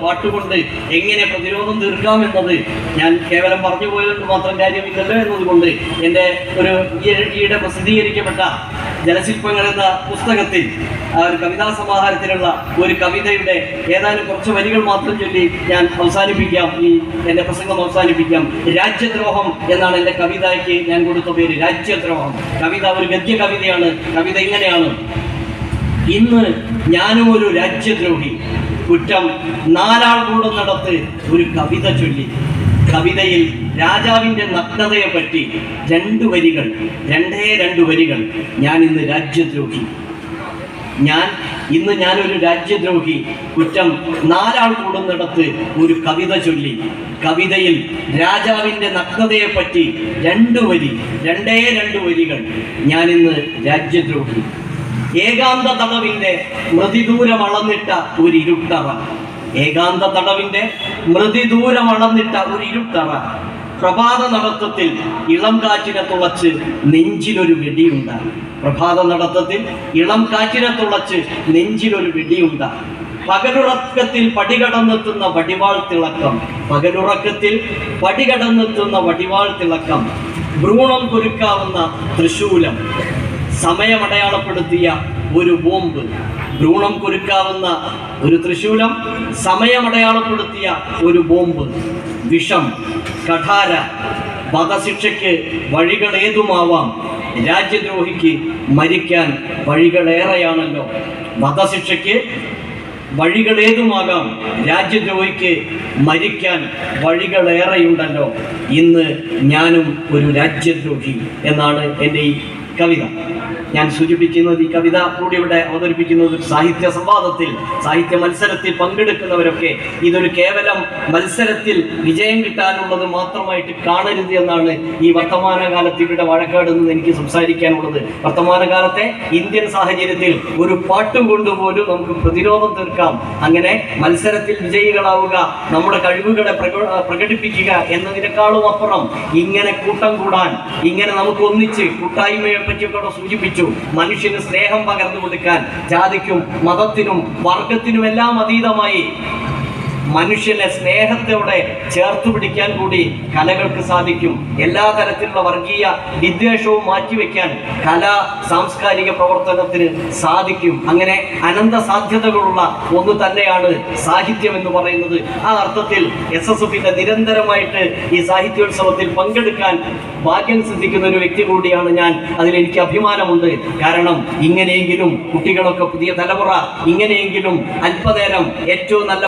പാട്ടുകൊണ്ട് എങ്ങനെ പ്രതിരോധം തീർക്കാമെന്നത് ഞാൻ കേവലം പറഞ്ഞു പോയതുകൊണ്ട് മാത്രം കാര്യമില്ലല്ലോ എന്നതുകൊണ്ട് എൻ്റെ ഈയിടെ പ്രസിദ്ധീകരിക്കപ്പെട്ട ജലശില്പങ്ങൾ എന്ന പുസ്തകത്തിൽ ഒരു കവിതാ സമാഹാരത്തിലുള്ള ഒരു കവിതയുടെ ഏതാനും കുറച്ച് വരികൾ മാത്രം ചൊല്ലി ഞാൻ അവസാനിപ്പിക്കാം, എൻ്റെ പ്രസംഗം അവസാനിപ്പിക്കാം. രാജ്യദ്രോഹം എന്നാണ് എൻ്റെ കവിതയ്ക്ക് ഞാൻ കൊടുത്ത പേര്, രാജ്യദ്രോഹം. കവിത ഒരു ഗദ്യ കവിതയാണ്. കവിത ഇങ്ങനെയാണ്: ഇന്ന് ഞാനും ഒരു രാജ്യദ്രോഹി, കുറ്റം നാലാൾ കൂടുന്നിടത്ത് ഒരു കവിത ചൊല്ലി. കവിതയിൽ രാജാവിൻ്റെ നഗ്നതയെ പറ്റി രണ്ടു വരികൾ. ഞാൻ ഇന്ന് രാജ്യദ്രോഹി, ഞാനൊരു രാജ്യദ്രോഹി, കുറ്റം നാലാൾ കൂടുന്നിടത്ത് ഒരു കവിത ചൊല്ലി. കവിതയിൽ രാജാവിൻ്റെ നഗ്നതയെ പറ്റി രണ്ടു വരികൾ. ഞാൻ ഇന്ന് രാജ്യദ്രോഹി. ഏകാന്ത തടവിൻ്റെ മൃതിദൂരം അളന്നിട്ട ഒരു ഇരുട്ടറ. പ്രഭാത നടത്തത്തിൽ ഇളം കാറ്റിനെ തുളച്ച് നെഞ്ചിലൊരു വെടിയുണ്ട. പകലുറക്കത്തിൽ പടികടന്നെത്തുന്ന വടിവാൾ തിളക്കം. ഭ്രൂണം കൊരുക്കാവുന്ന തൃശൂലം, സമയമടയാളപ്പെടുത്തിയ ഒരു ബോംബ്. ഭ്രൂണം കൊരുക്കാവുന്ന ഒരു തൃശൂലം, സമയമടയാളപ്പെടുത്തിയ ഒരു ബോംബ്. വിഷം, കഠാര. വധശിക്ഷയ്ക്ക് വഴികളേതുമാവാം, രാജ്യദ്രോഹിക്ക് മരിക്കാൻ വഴികളേറെയാണല്ലോ. വധശിക്ഷയ്ക്ക് വഴികളേതുമാകാം, രാജ്യദ്രോഹിക്ക് മരിക്കാൻ വഴികളേറെയുണ്ടല്ലോ. ഇന്ന് ഞാനും ഒരു രാജ്യദ്രോഹി എന്നാണ് എൻ്റെ ഈ കവിത. ഞാൻ സൂചിപ്പിക്കുന്നത്, ഈ കവിത കൂടി ഇവിടെ അവതരിപ്പിക്കുന്നത് ഒരു സാഹിത്യ സംവാദത്തിൽ, സാഹിത്യ മത്സരത്തിൽ പങ്കെടുക്കുന്നവരൊക്കെ ഇതൊരു കേവലം മത്സരത്തിൽ വിജയം കിട്ടാനുള്ളത് മാത്രമായിട്ട് കാണരുത് എന്നാണ് ഈ വർത്തമാനകാലത്ത് ഇവിടെ വാഴക്കാട് നിന്ന് എനിക്ക് സംസാരിക്കാനുള്ളത്. വർത്തമാനകാലത്തെ ഇന്ത്യൻ സാഹചര്യത്തിൽ ഒരു പാട്ടും കൊണ്ടുപോലും നമുക്ക് പ്രതിരോധം തീർക്കാം. അങ്ങനെ മത്സരത്തിൽ വിജയികളാവുക, നമ്മുടെ കഴിവുകളെ പ്രകടിപ്പിക്കുക എന്നതിനേക്കാളും അപ്പുറം ഇങ്ങനെ കൂട്ടം കൂടാൻ, ഇങ്ങനെ നമുക്ക് ഒന്നിച്ച് കൂട്ടായ്മയെ പറ്റിയൊക്കെ സൂചിപ്പിച്ചു. മനുഷ്യന് സ്നേഹം പകർന്നു കൊടുക്കാൻ ജാതിക്കും മതത്തിനും വർഗത്തിനുമെല്ലാം അതീതമായി മനുഷ്യനെ സ്നേഹത്തോടെ ചേർത്തു പിടിക്കാൻ കൂടി കലകൾക്ക് സാധിക്കും. എല്ലാ തരത്തിലുള്ള വർഗീയ വിദ്വേഷവും മാറ്റിവെക്കാൻ സാംസ്കാരിക പ്രവർത്തനത്തിന് സാധിക്കും. അങ്ങനെ അനന്ത സാധ്യതകളുള്ള ഒന്ന് തന്നെയാണ് സാഹിത്യം എന്ന് പറയുന്നത്. ആ അർത്ഥത്തിൽ SSFന്റെ നിരന്തരമായിട്ട് ഈ സാഹിത്യോത്സവത്തിൽ പങ്കെടുക്കാൻ ഭാഗ്യം സിദ്ധിക്കുന്ന ഒരു വ്യക്തി കൂടിയാണ് ഞാൻ. അതിലെനിക്ക് അഭിമാനമുണ്ട്. കാരണം ഇങ്ങനെയെങ്കിലും കുട്ടികളൊക്കെ, പുതിയ തലമുറ ഇങ്ങനെയെങ്കിലും അല്പനേരം ഏറ്റവും നല്ല